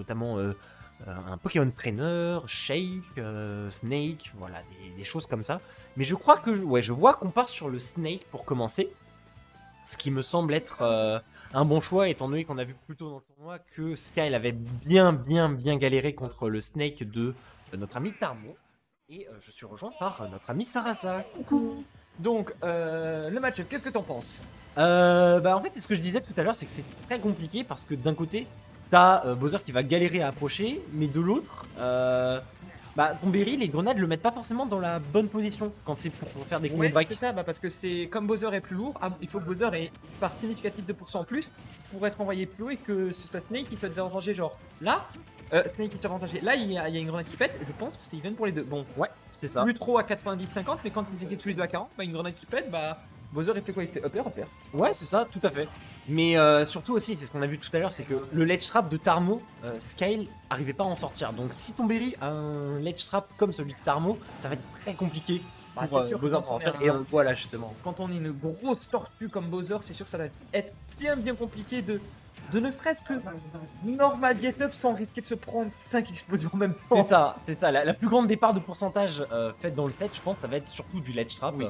notamment un Pokémon Trainer, Shake, Snake, voilà, des choses comme ça. Mais je crois que, ouais, je vois qu'on part sur le Snake pour commencer, ce qui me semble être un bon choix, étant donné qu'on a vu plus tôt dans le tournoi que Skyle avait bien galéré contre le Snake de notre ami Tarmo. Et je suis rejoint par notre ami Sarasa. Coucou. Donc, le match-up, qu'est-ce que t'en penses? Bah en fait, c'est ce que je disais tout à l'heure, c'est que c'est très compliqué parce que d'un côté, t'as Bowser qui va galérer à approcher, mais de l'autre, bah Tomberry, les grenades le mettent pas forcément dans la bonne position quand c'est pour faire des Ouais, combats. c'est ça, parce que c'est comme Bowser est plus lourd, il faut que Bowser ait par significatif 2% en plus pour être envoyé plus haut et que ce soit Snake qui soit désavantagé. Genre là, Snake qui soit avantagé. Là, il y a une grenade qui pète, je pense que c'est even pour les deux. Bon, Ouais, c'est ça. plus trop à 90-50, mais quand ils étaient tous les deux à 40, bah une grenade qui pète, bah Bowser il fait quoi? Il fait upper. Ouais, c'est ça, tout à fait. Mais surtout aussi, c'est ce qu'on a vu tout à l'heure, c'est que le ledge trap de Tarmo, Skyle arrivait pas à en sortir. Donc si Tomberry a un ledge trap comme celui de Tarmo, ça va être très compliqué. Bah, Pour, c'est sûr que Bowser quand s'en on est faire, un- et on le voit là justement. Quand on est une grosse tortue comme Bowser, c'est sûr que ça va être bien compliqué de ne serait-ce que normal get up sans risquer de se prendre 5 explosions en même temps. C'est ça. La plus grande départ de pourcentage faite dans le set, je pense, ça va être surtout du ledge trap Oui.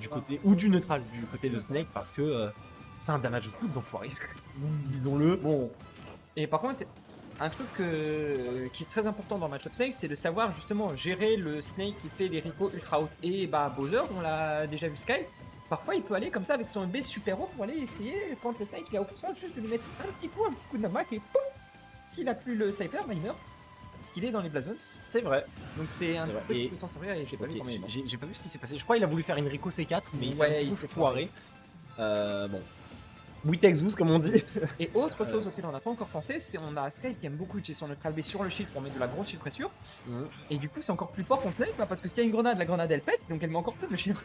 du côté ou du neutral du côté de Snake parce que c'est un damage de coup d'enfoiré. Disons-le. Bon. Et par contre, un truc qui est très important dans Matchup Snake, c'est de savoir justement gérer le Snake qui fait les Rico ultra haut. Et bah Bowser, on l'a déjà vu Sky, parfois il peut aller comme ça avec son MB super haut pour aller essayer, quand le Snake il est à haut pourcent, juste de lui mettre un petit coup de namac et pouf. S'il a plus le Cypher, bah il meurt. Parce qu'il est dans les Blazons. C'est vrai. Donc c'est un C'est vrai. truc Et- de s'en servir et j'ai pas vu Ok, combien il est mort. j'ai pas vu ce qui s'est passé. Je crois qu'il a voulu faire une Rico C4, mais il s'est Ouais, un petit il peu s'est foiré. Bon. We take Zeus, comme on dit. Et autre chose auquel on n'a pas encore pensé, c'est on a Sky qui aime beaucoup utiliser son neutral B sur le shield pour mettre de la grosse shield pressure. Et du coup, c'est encore plus fort contre Snake, parce que s'il y a une grenade, la grenade elle pète, donc elle met encore plus de shield.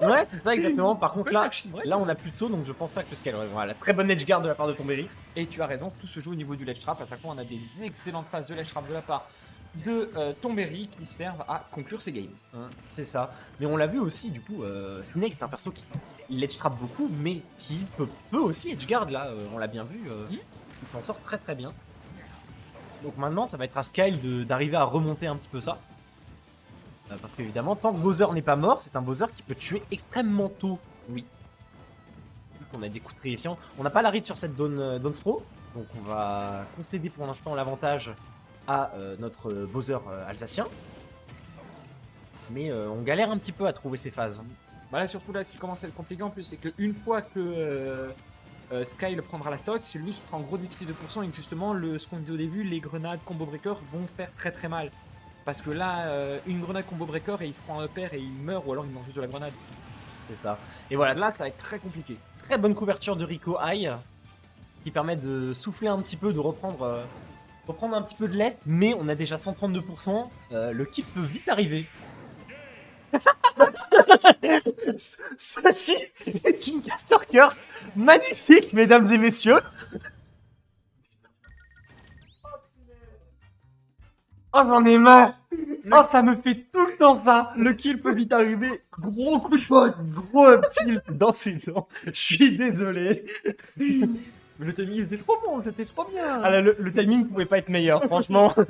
Ouais, c'est ça exactement. Par contre, là, Là, là, on a plus de saut, donc je pense pas que le scale. Voilà, très bonne edge guard de la part de Tomberry. Et tu as raison, tout se joue au niveau du ledge trap. À chaque fois, on a des excellentes phases de ledge trap de la part de Tomberry qui servent à conclure ces games. C'est ça. Mais on l'a vu aussi, du coup, Snake, c'est un perso qui ledge trap beaucoup, mais qui peut aussi edge guard là. On l'a bien vu. Il s'en sort très bien. Donc maintenant, ça va être à Skyle d'arriver à remonter un petit peu ça. Parce qu'évidemment, tant que Bowser n'est pas mort, c'est un Bowser qui peut tuer extrêmement tôt. Oui. Vu qu'on a des coups terrifiants. On n'a pas la read sur cette down throw. Donc on va concéder pour l'instant l'avantage à notre Bowser alsacien. Mais on galère un petit peu à trouver ses phases. Bah là, surtout là, ce qui commence à être compliqué en plus, c'est qu'une fois que Sky le prendra la stock, c'est lui qui sera en gros déficit de pourcent et que justement, ce qu'on disait au début, les grenades combo breaker vont faire très mal. Parce que là, une grenade combo breaker et il se prend un upper et il meurt ou alors il mange juste de la grenade. C'est ça. Et voilà, Là, ça va être très compliqué. très bonne couverture de Rico High qui permet de souffler un petit peu, de reprendre un petit peu de l'est, mais on a déjà 132%. Le kill peut vite arriver. Ceci est une Caster Curse magnifique, mesdames et messieurs. Oh, j'en ai marre. Oh, ça me fait tout le temps ça. Le kill peut vite arriver. Gros coup de poing, gros up tilt dans ses dents. Je suis désolé. Mais le timing était trop bon, c'était trop bien. Ah là, le timing pouvait pas être meilleur, franchement. Oh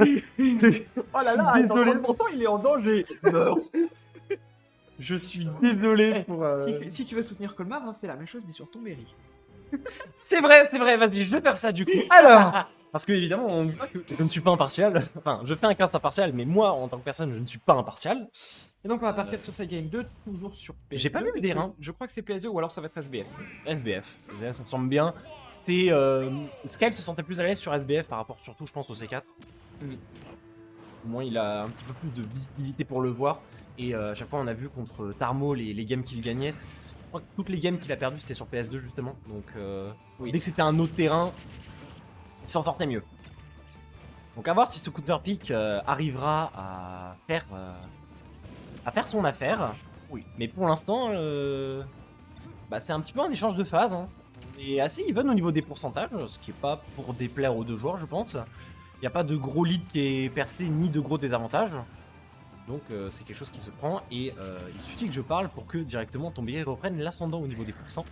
là là, Désolé. pourtant il est en danger. Meurs. Je suis désolé pour. Si tu veux soutenir Colmar, hein, fais la même chose mais sur Tomberry. C'est vrai, vas-y, je vais faire ça du coup. Alors parce que évidemment, on voit que je ne suis pas impartial. Enfin, je fais un cast impartial, mais moi, en tant que personne, je ne suis pas impartial. Et donc on va partir sur cette game 2, toujours sur PS2. J'ai pas vu le terrain. Je crois que c'est PS2 ou alors ça va être SBF. SBF, ça me semble bien. C'est. Skyle se sentait plus à l'aise sur SBF par rapport surtout, je pense, au C4. Au moins, il a un petit peu plus de visibilité pour le voir. Et à chaque fois, on a vu contre Tarmo les games qu'il gagnait. Je crois que toutes les games qu'il a perdues, c'était sur PS2 justement. Donc, Oui. dès que c'était un autre terrain, il s'en sortait mieux. Donc, à voir si ce counter pick arrivera à faire son affaire. Oui. Mais pour l'instant, bah, c'est un petit peu un échange de phases. Hein. On est assez even au niveau des pourcentages, ce qui est pas pour déplaire aux deux joueurs, je pense. Il n'y a pas de gros lead qui est percé ni de gros désavantages. Donc c'est quelque chose qui se prend et il suffit que je parle pour que directement Tomberry reprenne l'ascendant au niveau des pourcents.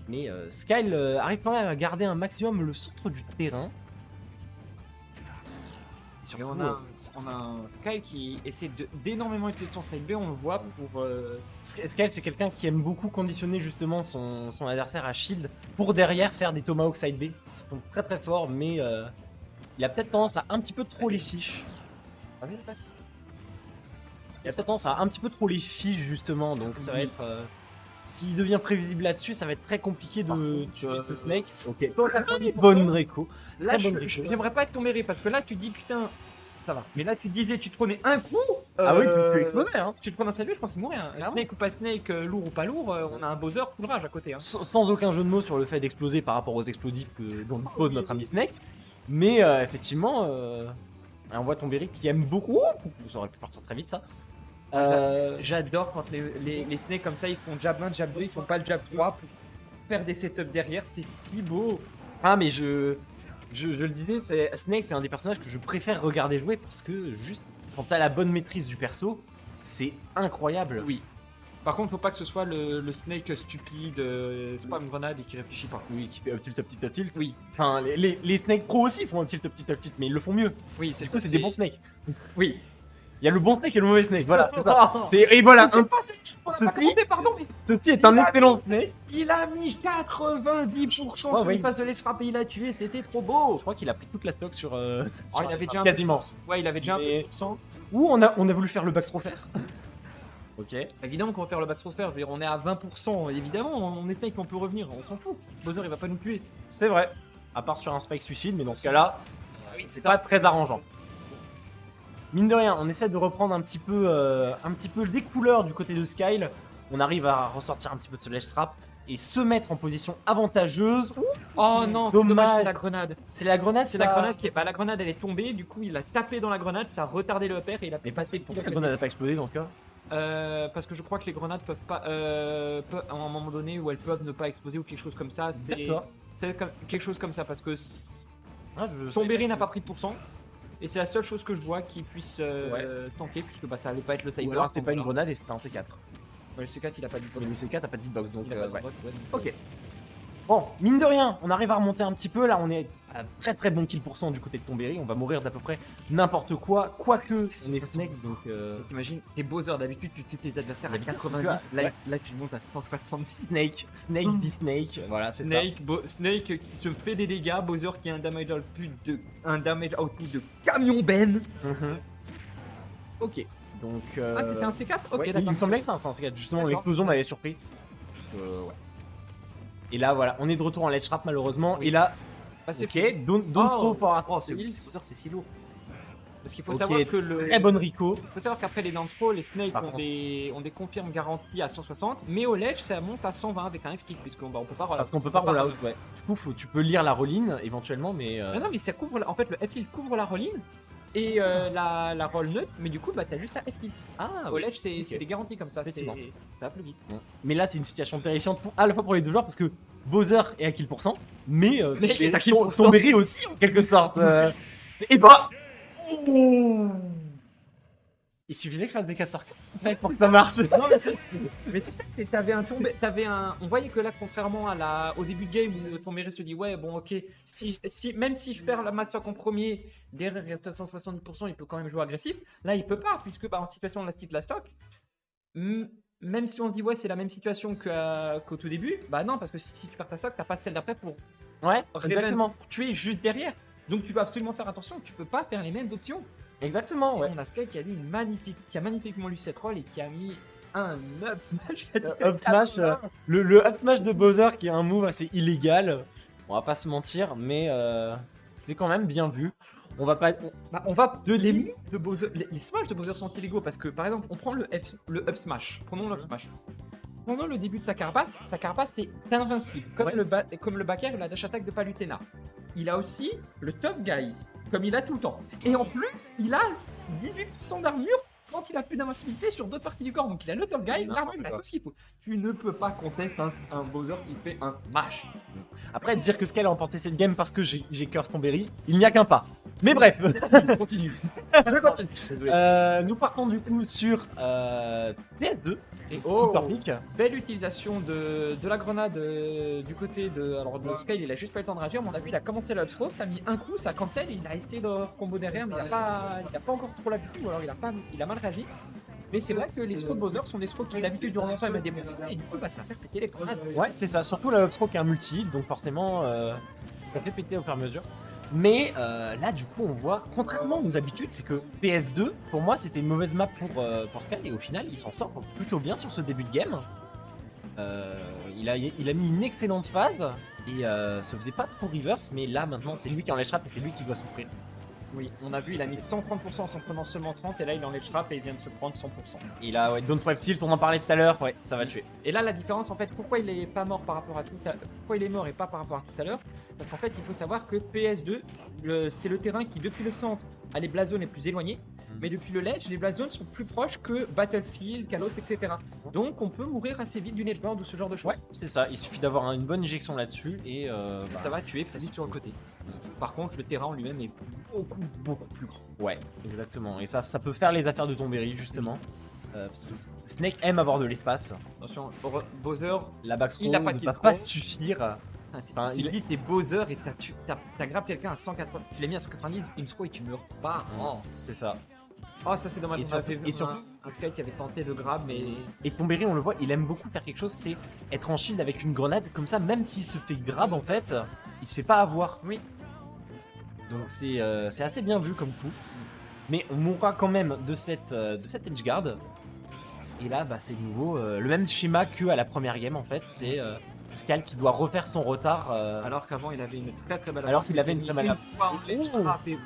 Mais Skyle arrive quand même à garder un maximum le centre du terrain. Surtout, On a un Sky qui essaie d'énormément utiliser son side B, on le voit pour. Skel, c'est quelqu'un qui aime beaucoup conditionner justement son adversaire à shield pour derrière faire des tomahawk side B qui sont très très forts, mais il a peut-être tendance à un petit peu trop les fiches. Ah oui, il passe. Il a peut-être tendance à un petit peu trop les fiches justement, donc ça va être. S'il devient prévisible là-dessus, ça va être très compliqué de tuer ce Snake. Ok. Bonne Reco. Là, Très bonne Reco. j'aimerais pas être ton mérite parce que là, tu dis putain, ça va. Mais là, tu disais, tu te prenais un coup. Ah oui, tu peux exploser, hein. Tu te prends un salut, je pense qu'il mourrait. Hein. Clairement. Snake ou pas Snake, lourd ou pas lourd, on a un Bowser full rage à côté. Hein. Sans aucun jeu de mots sur le fait d'exploser par rapport aux explosifs dont dispose notre ami Snake. Mais effectivement, on voit Tomberry qui aime beaucoup. Ça aurait pu partir très vite ça. J'adore quand les Snakes comme ça, ils font jab 1, jab 2, ils font pas le jab 3 pour faire des setups derrière, c'est si beau. Ah mais je le disais, Snake c'est un des personnages que je préfère regarder jouer parce que juste quand t'as la bonne maîtrise du perso, c'est incroyable. Oui. Par contre, faut pas que ce soit le Snake stupide, spam grenade et qui réfléchit pas. Oui, qui fait up tilt, up tilt, up tilt. Oui. Enfin, les Snake Pro aussi font un tilt, up tilt, up tilt, mais ils le font mieux. Oui, Du coup, c'est des bons Snakes. Oui. Il y a le bon Snake et le mauvais Snake, voilà, c'est ça. Et voilà, ceci est un excellent Snake. Il a mis 90% sur ouais. une phase de l'edge trap et il a tué, c'était trop beau. Je crois qu'il a pris toute la stock sur. Oh, il avait déjà un quasiment. Ouais, il avait déjà Mais- un peu de sang. Ou on a voulu faire le backthrow faire. Ok. Évidemment qu'on va faire le backthrow faire, je veux dire, on est à 20%, évidemment, on est Snake, on peut revenir, on s'en fout. Bowser, il va pas nous tuer. C'est vrai. À part sur un spike suicide, mais dans ce cas-là, Oui, c'est pas très arrangeant. Mine de rien, on essaie de reprendre un petit peu les couleurs du côté de Skyle. On arrive à ressortir un petit peu de ce ledge trap et se mettre en position avantageuse. Oh non, c'est Dommage. dommage, c'est la grenade. C'est la grenade, C'est la grenade qui est... Bah, la grenade, elle est tombée, du coup, il a tapé dans la grenade, ça a retardé le upper et il a pu Mais passer. pourquoi la grenade n'a pas explosé dans ce cas? Parce que je crois que les grenades peuvent pas... à un moment donné où elles peuvent ne pas exploser ou quelque chose comme ça, c'est... D'accord. C'est quelque chose comme ça, parce que Ah, Tomberry n'a pas pris de pourcent. Et c'est la seule chose que je vois qui puisse tanker, puisque bah, ça allait pas être le Ou cypher. alors c'était pas une grenade et c'était un C4. Ouais, le C4 il a pas de Mais le C4 a pas de hitbox donc. Il a pas de ouais. droite, ouais, donc, Ok. Bon, mine de rien, on arrive à remonter un petit peu. Là, on est à très bon kill pourcent du côté de Tomberry. On va mourir d'à peu près n'importe quoi. Quoique, on est Snakes donc. T'imagines, t'es Bowser, d'habitude tu tues tes adversaires à D'habitude, 90, ouais. là tu montes à 170. Snake be Snake. Voilà, c'est ça. Snake qui se fait des dégâts, Bowser qui a un damage output de camion Ben. Mhm. Ok. Donc. Ah, c'était un C4. Ok, ouais, il d'accord. me semblait que c'est un C4. Justement, D'accord. l'explosion m'avait surpris. Ouais. Et là, voilà, on est de retour en ledge trap malheureusement. Oui. Et là, Bah, c'est ok, don't throw for a Oh, ce Bowser c'est si lourd. Parce qu'il faut Ok, savoir que le. très bonne Rico. Faut savoir qu'après les dance throws, les snakes Par ont contre. des confirmes garanties à 160, mais au ledge ça monte à 120 avec un F-kick, puisqu'on on peut pas roll Parce qu'on peut pas roll out, ouais. Du coup, tu peux lire la roll-in éventuellement, mais. Ah non, mais ça couvre. En fait, le F-kick couvre la roll-in et la roll neutre, mais du coup, bah t'as juste un F-kick. Ah, Au ledge, c'est ok. des garanties comme ça, Effectivement. ça va plus vite. Bon. Mais là, c'est une situation terrifiante à la fois pour les deux joueurs parce que Bowser est à kill %, mais Snake et est à kill Tomberry aussi en quelque sorte. Et bah. Ouh. Il suffisait que je fasse des caster cuts en fait pour que ça marche. Non, mais c'est ça, t'avais un tombé, on voyait que là, contrairement au début de game où Tomberry se dit ouais bon ok, même si je perds la mastock en premier, derrière il reste à 170%, il peut quand même jouer agressif. Là il peut pas puisque bah, en situation de la stock, même si on se dit ouais c'est la même situation qu'au tout début, bah non parce que si tu perds ta stock, t'as pas celle d'après pour Ouais, exactement. tuer juste derrière. Donc tu dois absolument faire attention, tu peux pas faire les mêmes options. Exactement, ouais. On a Sky qui a magnifiquement lu cette rôle et qui a mis un up smash. Up smash, le up smash de Bowser qui est un move assez illégal. On va pas se mentir, mais c'était quand même bien vu. On va pas. Les moves de Bowser, les smash de Bowser sont illégaux parce que par exemple, on prend le up smash. Prenons le up smash. Pendant le début de sa carapace est invincible, comme Ouais. le back air ou la dash attack de Palutena. Il a aussi le tough guy, comme il a tout le temps. Et en plus, il a 18% d'armure quand il a plus d'invincibilité sur d'autres parties du corps. Donc il a le tough guy, l'armure, il a tout ce qu'il faut. Tu ne peux pas contester un Bowser qui fait un smash. Après, dire que Skyle a emporté cette game parce que j'ai curse Tomberry, il n'y a qu'un pas. Mais bref, Continue. Je continue. Désolé. Nous partons du coup sur PS2. Et oh, Super Pick. belle utilisation de la grenade du côté de. Alors, de Sky, il a juste pas eu le temps de réagir, mais on a vu, il a commencé le up throw, ça a mis un coup, ça cancel, il a essayé de combo derrière, mais il a pas encore trop l'habitude, ou alors il a mal réagi. Mais c'est vrai que les throws de Bowser sont des throws qui d'habitude durant longtemps il m'a débloqué, et du coup, bah, ça va faire péter les grenades. Ouais, c'est ça. Surtout la Upstroke qui est un multi, donc forcément, ça fait péter au fur et à mesure. Mais là, du coup, on voit, contrairement aux habitudes, c'est que PS2, pour moi, c'était une mauvaise map pour Sky, et au final, il s'en sort plutôt bien sur ce début de game. Il a mis une excellente phase, et se faisait pas trop reverse, mais là, maintenant, c'est lui qui enlève trap et c'est lui qui doit souffrir. Oui, on a vu, il a mis 130% en s'en prenant seulement 30, et là, il enlève trap et il vient de se prendre 100%. Et là, ouais, Don't Swipe Tilt, on en parlait tout à l'heure, ouais, ça va tuer. Et là, la différence, en fait, pourquoi il est pas mort par rapport à pourquoi il est mort et pas par rapport à tout à l'heure? Parce qu'en fait, il faut savoir que PS2, c'est le terrain qui, depuis le centre, a les blast zones les plus éloignées, mais depuis le ledge, les blast zones sont plus proches que Battlefield, Kalos, etc. Donc, on peut mourir assez vite d'une edgeboard ou ce genre de choses. Ouais, c'est ça, il suffit d'avoir une bonne éjection là-dessus, et Ça va tuer plus vite sur le côté. Par contre, le terrain en lui-même est beaucoup plus grand. Ouais, exactement. Et ça peut faire les affaires de Tomberry, justement. Parce que Snake aime avoir de l'espace. Attention, Bowser, La backstroke Il a ne pas va qu'il pas faut. suffire. Enfin, il dit t'es Bowser et t'as grave quelqu'un à 180. Tu l'as mis à 190, une throw et tu meurs pas. Oh, c'est ça. oh ça c'est dommage. Et On surtout- avait vu et surtout- un Sky qui avait tenté de grab, mais Et Tomberry, on le voit, il aime beaucoup faire quelque chose, c'est être en shield avec une grenade. Comme ça, même s'il se fait grab, en fait, il se fait pas avoir. oui. Donc c'est assez bien vu comme coup. Mais on mourra quand même de cette edgeguard. Et là, bah, c'est de nouveau le même schéma que à la première game, en fait. C'est Skal qui doit refaire son retard. Alors qu'avant il avait une très belle Alors avance, qu'il avait mais une très belle avance. fois en ledge Oh. trap et-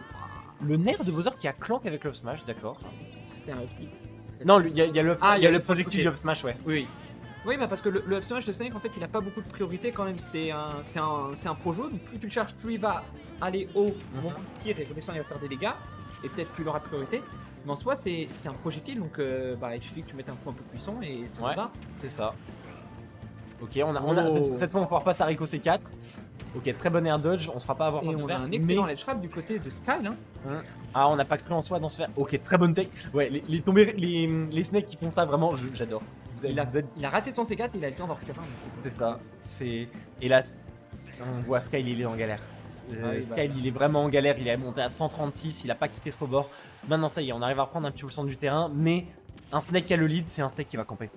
Le nerf de Bowser qui a clank avec le up smash, d'accord. C'était un upbeat. Non, il y a le, Ah, il y a le projectile ok. du up smash, ouais. Oui. Oui, bah parce que le up smash de Sonic en fait il a pas beaucoup de priorité quand même. C'est un pro jeu, donc plus tu le charges, plus il va aller haut, mon coup de tir et redescendre, il va faire des dégâts. Et peut-être plus il aura de priorité. Mais en soi, c'est un projectile, donc bah, il suffit que tu mettes un coup un peu puissant et ça Ouais. va. C'est ça. Ok, Oh. cette fois on pourra pas s'arrico C4. Ok, très bon air dodge, on se fera pas avoir Et par on a devers, un excellent mais- ledge trap du côté de Sky. Hein. Ah, on n'a pas cru en soi dans ce faire. Ok, très bonne tech. Ouais, les snakes qui font ça, vraiment, j'adore. Vous êtes Il a raté son C4 et il a le temps d'en refaire un. Mais c'est c'est ça. Et là, on voit Sky, il est en galère. oui, Sky, bah. il est vraiment en galère. Il est monté à 136, il a pas quitté ce rebord. Maintenant, ça y est, on arrive à reprendre un petit peu le centre du terrain, mais un snake qui a le lead, c'est un snake qui va camper.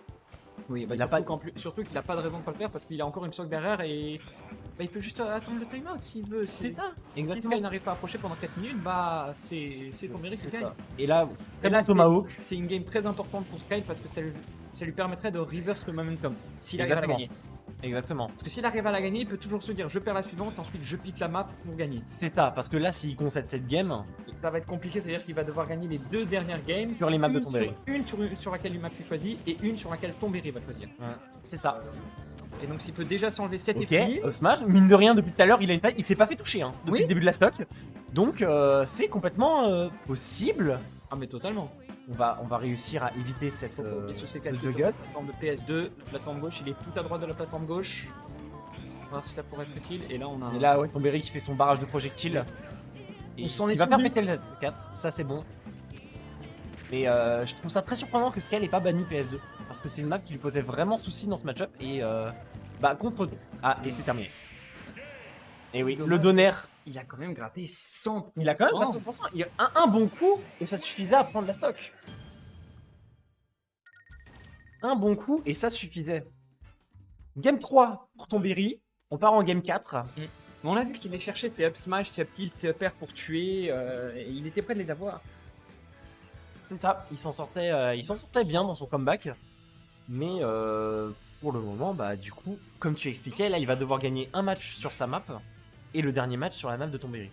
Oui, bah Il a surtout, surtout qu'il a pas de raison de pas le faire parce qu'il a encore une sock derrière et bah, il peut juste attendre le timeout s'il veut. C'est ça, Si exactement. Sky n'arrive pas à approcher pendant 4 minutes, bah c'est ton mérite. C'est Sky. ça. Et là, Et très là, bon Tomahawk. c'est une game très importante pour Sky parce que ça lui permettrait de reverse le momentum s'il arrive à la Exactement. gagner. Exactement. Parce que s'il arrive à la gagner, il peut toujours se dire je perds la suivante, ensuite je pique la map pour gagner. C'est ça, parce que là, s'il concède cette game, Ça va être compliqué, c'est-à-dire qu'il va devoir gagner les 2 dernières games. sur les maps de Une Tomberry. sur laquelle une map tu choisis et une sur laquelle Tomberry va choisir. C'est ça. Et donc s'il peut déjà s'enlever 7 Ok, épées, Smash, mine de rien, depuis tout à l'heure, il s'est pas fait toucher depuis Oui. le début de la stock. Donc, c'est complètement possible. ah mais totalement. On va réussir à éviter cette Et sur ces ce 4 juggle. la plateforme de PS2, plateforme gauche, il est tout à droite de la plateforme gauche. On va voir si ça pourrait être utile. Et là on a Et là, ouais, Tomberry qui fait son barrage de projectiles. Et On s'en est il va faire souvenu. péter le Z4, ça c'est bon. Mais je trouve ça très surprenant que Sky n'ait pas banni PS2. Parce que c'est une map qui lui posait vraiment souci dans ce match-up. Et bah, contre. Ah, et c'est terminé. Et oui, le donner, il a quand même gratté 100%. il a quand même 400%. Il a un bon coup et ça suffisait à prendre la stock. Un bon coup et ça suffisait. Game 3 pour Tomberry. On part en game 4. Mais on a vu qu'il allait chercher ses up smash, ses up tilt, ses up air pour tuer. Et il était prêt de les avoir. C'est ça, il s'en sortait bien dans son comeback. Mais pour le moment, bah du coup, comme tu expliquais, là il va devoir gagner un match sur sa map et le dernier match sur la map de Tomberry.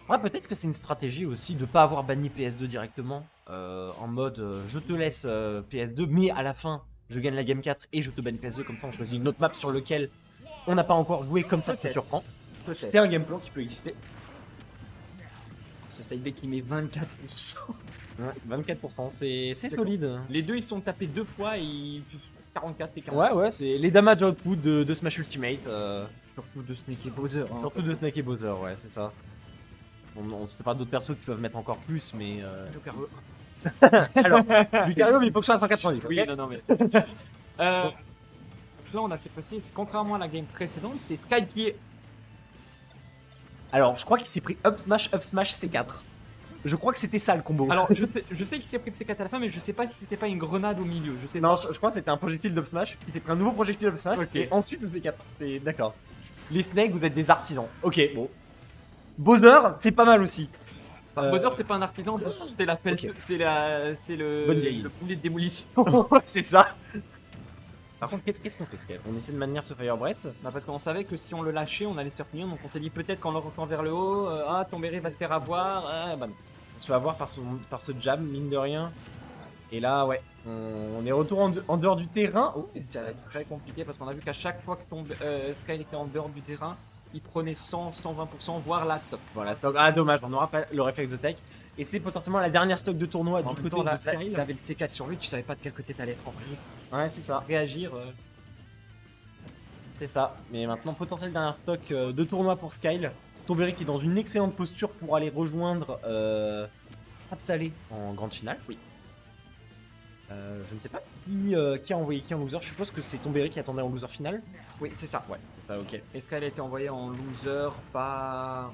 Ouais, peut-être que c'est une stratégie aussi de pas avoir banni PS2 directement en mode je te laisse PS2, mais à la fin je gagne la game 4 et je te bannis PS2, comme ça on choisit une autre map sur laquelle on n'a pas encore joué, comme ça te Peut-être. surprend. Peut-être. C'est un game plan qui peut exister. Ce side B qui met 24%. Ouais, 24%, c'est D'accord. solide. Les deux ils se sont tapés 2 fois et 44 et 40. Ouais, c'est les damage output de Smash Ultimate. Surtout de Snake et Bowser. Hein. Surtout de Snake et Bowser, ouais, c'est ça. On sait pas d'autres persos qui peuvent mettre encore plus, mais. Lucario. Alors, Lucario, mais il faut que je sois à 190. Oui, ok non, mais. Là, on a cette fois-ci, contrairement à la game précédente, c'est Sky qui est. Alors, je crois qu'il s'est pris up smash, C4. Je crois que c'était ça le combo. Alors, je sais qu'il s'est pris de C4 à la fin, mais je sais pas si c'était pas une grenade au milieu. Je sais non, pas. je crois que c'était un projectile d'up smash. Il s'est pris un nouveau projectile d'up smash. Ok. Et ensuite le C4. C'est d'accord. Les snakes, vous êtes des artisans. Ok, bon. Bowser, c'est pas mal aussi. Bowser, c'est pas un artisan, c'est la pelle. Ok. C'est Bonne vieille. le poulet de démolition. c'est ça. Par contre, qu'est-ce qu'on fait, Scale? On essaie de maintenir ce Fire Breath. Bah parce qu'on savait que si on le lâchait, on allait se faire punir. Donc on s'est dit peut-être qu'en le retenant vers le haut, Tombéry va se faire avoir. Bah non. On se fait avoir par ce jab, mine de rien. Et là, ouais, on est retour en dehors du terrain. Oh, Et ça va être très compliqué parce qu'on a vu qu'à chaque fois que Sky était en dehors du terrain, il prenait 100, 120%, voire la stock. voilà, stock. Ah, dommage, on n'aura pas le réflexe de tech. Et c'est potentiellement la dernière stock de tournoi En du même côté temps, de là, Sky. il avait le C4 sur lui, tu savais pas de quel côté t'allais être envoyé. Ouais, c'est ça. Réagir. C'est ça. Mais maintenant, potentiel dernière stock de tournoi pour Skyle. Tombéry qui est dans une excellente posture pour aller rejoindre Absalé en grande finale. Oui. Je ne sais pas qui a envoyé qui en loser. Je suppose que c'est Tombéry qui attendait en loser final. Oui, c'est ça. Ouais, c'est ça, ok. Et Sky a été envoyé en loser par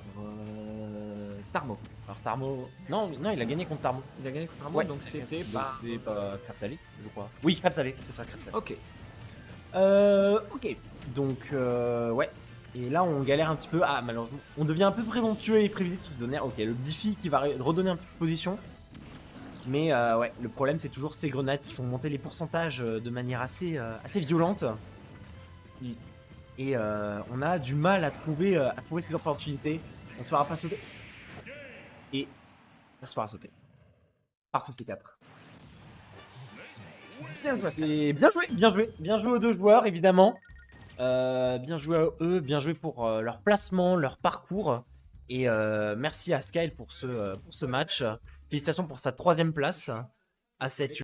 Tarmo. Alors Tarmo. Non, il a gagné contre Tarmo. Il a gagné contre Tarmo, Ouais. donc c'était Donc par. c'est pas Krabsalé, je crois. Oui, Krabsalé, c'est ça, Krabsalé. Ok. Ok. Donc, ouais. Et là, on galère un petit peu. Ah, malheureusement, on devient un peu présomptueux et prévisible sur ce donner. Ok, le Diffie qui va redonner un petit peu de position. Mais ouais, le problème, c'est toujours ces grenades qui font monter les pourcentages de manière assez violente. Et on a du mal à trouver ces opportunités. On se fera pas sauter. Et on se fera sauter. Par ce C4. C'est bien joué aux deux joueurs évidemment. Bien joué à eux, bien joué pour leur placement, leur parcours. Et merci à Skyle pour ce match. Félicitations pour sa 3ème place à 7.